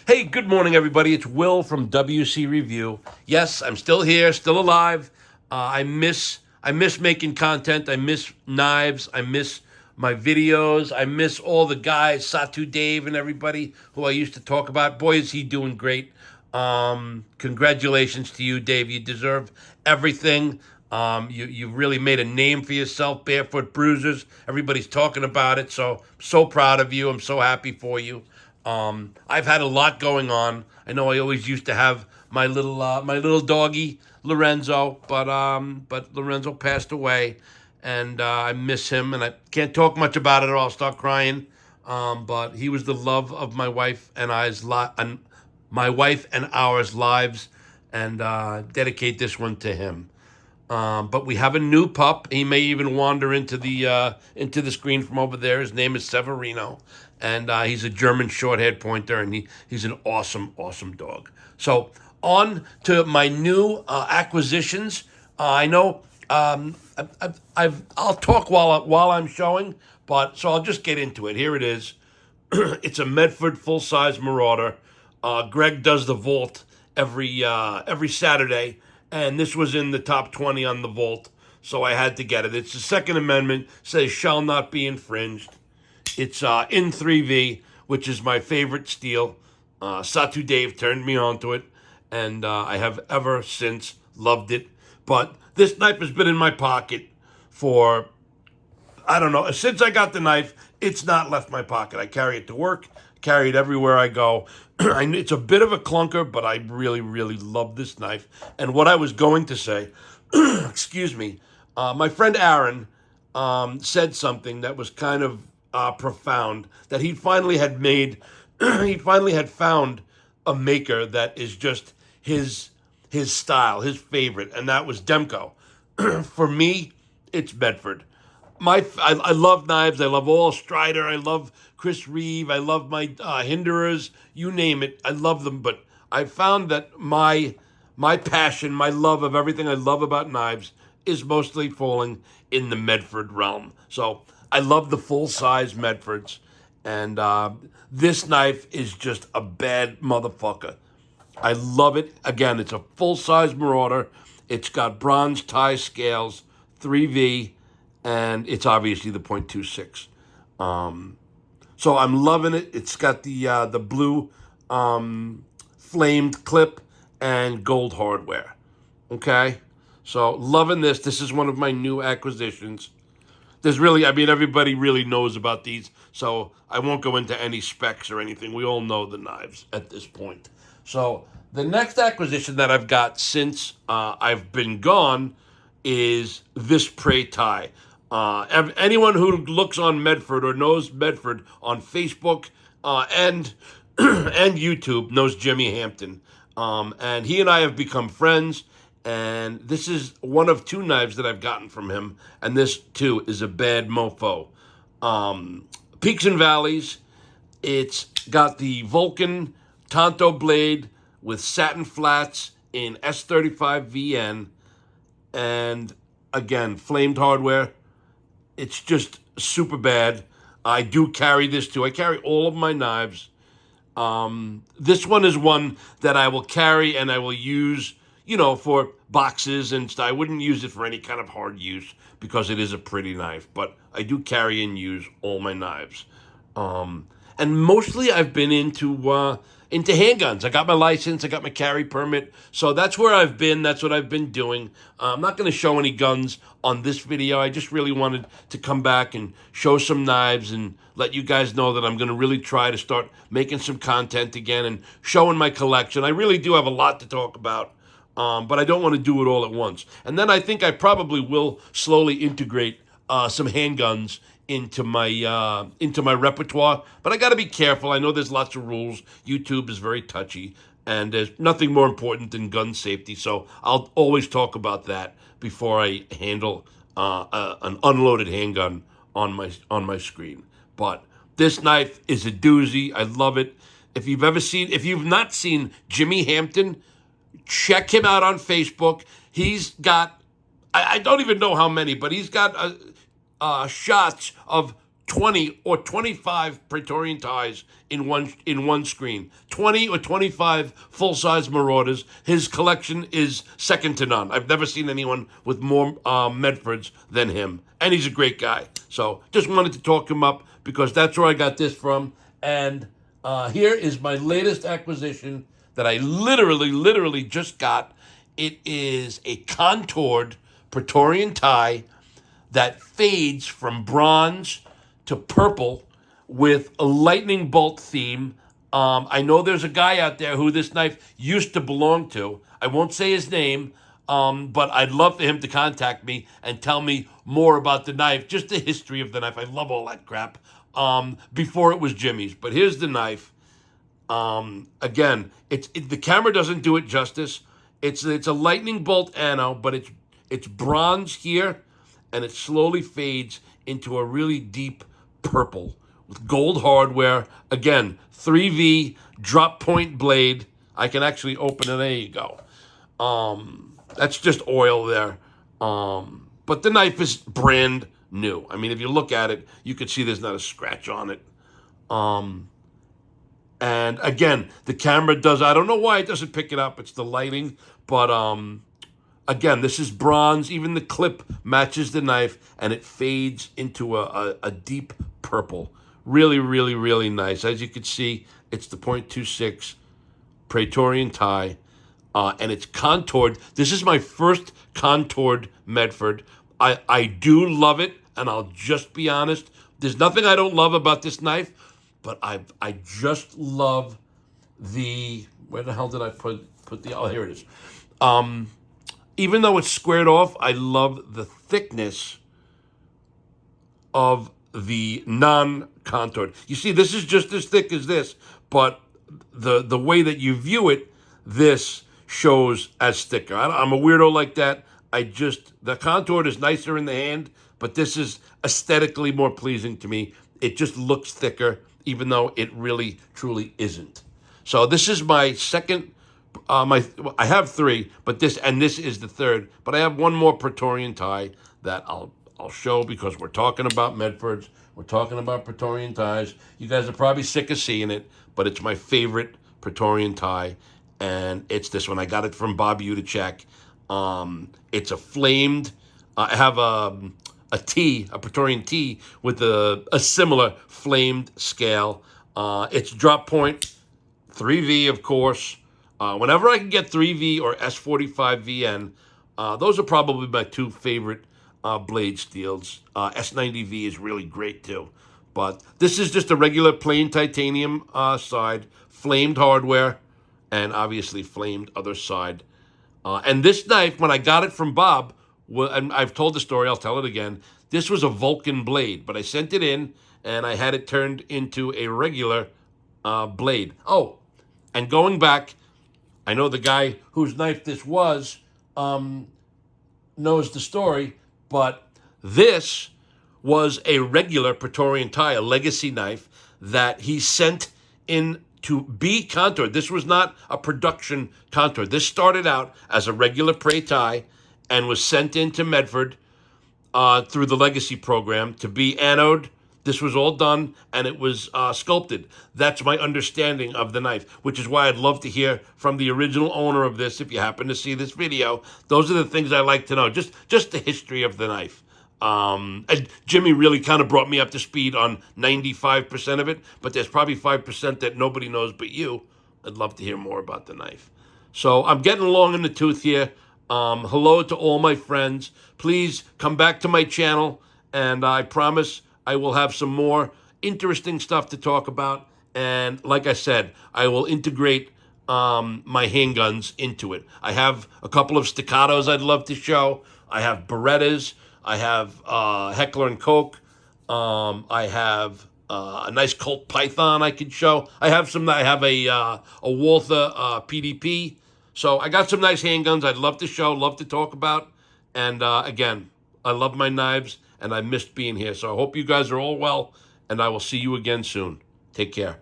Hey, good morning, everybody. It's Will from WC Review. Yes, I'm still here, still alive. I miss making content. I miss knives. I miss my videos. I miss all the guys, Satu Dave and everybody who I used to talk about. Boy, is he doing great. Congratulations to you, Dave. You deserve everything. You really made a name for yourself, Barefoot Bruisers. Everybody's talking about it, so proud of you. I'm so happy for you. I've had a lot going on. I know I always used to have my little doggy Lorenzo, but Lorenzo passed away, and I miss him, and I can't talk much about it or I'll start crying. But he was the love of my wife and ours lives, and dedicate this one to him. But we have a new pup. He may even wander into the screen from over there. His name is Severino, and he's a German short-haired pointer, and he's an awesome, awesome dog. So on to my new acquisitions. I know I'll talk while I'm showing, but so I'll just get into it. Here it is. It's a Medford full-size Marauder. Greg does the vault every Saturday, and this was in the top 20 on the vault, so I had to get it. It's the Second Amendment, says shall not be infringed. It's in 3V, which is my favorite steel. Satu Dave turned me onto it, and I have ever since loved it. But this knife has been in my pocket for, I don't know, since I got the knife, it's not left my pocket. I carry it to work, carry it everywhere I go. It's a bit of a clunker, but I really, really love this knife. And what I was going to say, excuse me, my friend Aaron said something that was kind of profound, that he finally had made, he finally had found a maker that is just his style, his favorite, and that was Demko. For me, it's Bedford. I love knives. I love all Strider. I love Chris Reeve. I love my Hinderers. You name it. I love them. But I found that my passion, my love of everything I love about knives is mostly falling in the Medford realm. So I love the full size Medfords, and this knife is just a bad motherfucker. I love it. Again, it's a full size Marauder. It's got bronze tie scales, 3V, and it's obviously the .26. So I'm loving it. It's got the blue flamed clip and gold hardware. Okay, so loving this. This is one of my new acquisitions. There's really, I mean, everybody really knows about these, so I won't go into any specs or anything. We all know the knives at this point. So the next acquisition that I've got since I've been gone is this Praetorian Ti. Anyone who looks on Medford or knows Medford on Facebook and and YouTube knows Jimmy Hampton. And he and I have become friends. And this is one of two knives that I've gotten from him. And this, too, is a bad mofo. Peaks and Valleys. It's got the Vulcan Tonto blade with satin flats in S35VN. And, again, flamed hardware. It's just super bad. I do carry this, too. I carry all of my knives. This one is one that I will carry and I will use, for boxes and stuff. I wouldn't use it for any kind of hard use because it is a pretty knife, but I do carry and use all my knives. And mostly I've been into handguns. I got my license, I got my carry permit, so that's where I've been. That's what I've been doing. I'm not going to show any guns on this video. I just really wanted to come back and show some knives and let you guys know that I'm going to really try to start making some content again and showing my collection. I really do have a lot to talk about. But I don't want to do it all at once. And then I think I probably will slowly integrate some handguns into my repertoire. But I got to be careful. I know there's lots of rules. YouTube is very touchy, and there's nothing more important than gun safety. So I'll always talk about that before I handle an unloaded handgun on my screen. But this knife is a doozy. I love it. If you've not seen Jimmy Hampton, check him out on Facebook. He's got, I don't even know how many, but he's got shots of 20 or 25 Praetorian Tis in one screen. 20 or 25 full-size Marauders. His collection is second to none. I've never seen anyone with more Medfords than him. And he's a great guy. So just wanted to talk him up because that's where I got this from. And here is my latest acquisition that I literally just got. It is a contoured Praetorian Ti that fades from bronze to purple with a lightning bolt theme. I know there's a guy out there who this knife used to belong to. I won't say his name, but I'd love for him to contact me and tell me more about the knife, just the history of the knife. I love all that crap. Before it was Jimmy's. But here's the knife. Again, the camera doesn't do it justice. It's a lightning bolt ano, but it's bronze here, and it slowly fades into a really deep purple with gold hardware. Again, 3V drop point blade. I can actually open it. There you go. That's just oil there. But the knife is brand new. I mean, if you look at it, you can see there's not a scratch on it. And again, the camera does, I don't know why it doesn't pick it up. It's the lighting. But again, this is bronze. Even the clip matches the knife, and it fades into a deep purple. Really nice. As you can see, it's the .26 Praetorian Ti, and it's contoured. This is my first contoured Medford. I do love it, and I'll just be honest. There's nothing I don't love about this knife, but I just love the, where the hell did I put the, oh, here it is. Even though it's squared off, I love the thickness of the non-contoured. You see, this is just as thick as this, but the way that you view it, this shows as thicker. I'm a weirdo like that. The contoured is nicer in the hand, but this is aesthetically more pleasing to me. It just looks thicker, even though it really, truly isn't. So this is my second, I have three, but this is the third. But I have one more Praetorian Ti that I'll show because we're talking about Medfords. We're talking about Praetorian Tis. You guys are probably sick of seeing it, but it's my favorite Praetorian Ti, and it's this one. I got it from Bob Utachek. It's a flamed, I have a Praetorian Ti with a similar flamed scale. It's drop point, 3V, of course. Whenever I can get 3V or S45 VN, those are probably my two favorite blade steels. S90V is really great too. But this is just a regular plain titanium side, flamed hardware, and obviously flamed other side. And this knife, when I got it from Bob, and I've told the story, I'll tell it again. This was a Vulcan blade, but I sent it in, and I had it turned into a regular blade. Oh, and going back, I know the guy whose knife this was knows the story, but this was a regular Praetorian Ti, a legacy knife that he sent in to be contoured. This was not a production contour. This started out as a regular Prae Ti and was sent into Medford through the legacy program to be anode. This was all done, and it was sculpted. That's my understanding of the knife, which is why I'd love to hear from the original owner of this. If you happen to see this video, those are the things I like to know, just the history of the knife. And Jimmy really kind of brought me up to speed on 95% of it, but there's probably 5% that nobody knows but you. I'd love to hear more about the knife. So I'm getting long in the tooth here. Hello to all my friends. Please come back to my channel, and I promise I will have some more interesting stuff to talk about. And like I said, I will integrate my handguns into it. I have a couple of staccatos I'd love to show. I have Berettas. I have Heckler and Koch. I have a nice Colt Python I could show. I have a Walther PDP. So I got some nice handguns I'd love to show, love to talk about. And again, I love my knives, and I missed being here. So I hope you guys are all well, and I will see you again soon. Take care.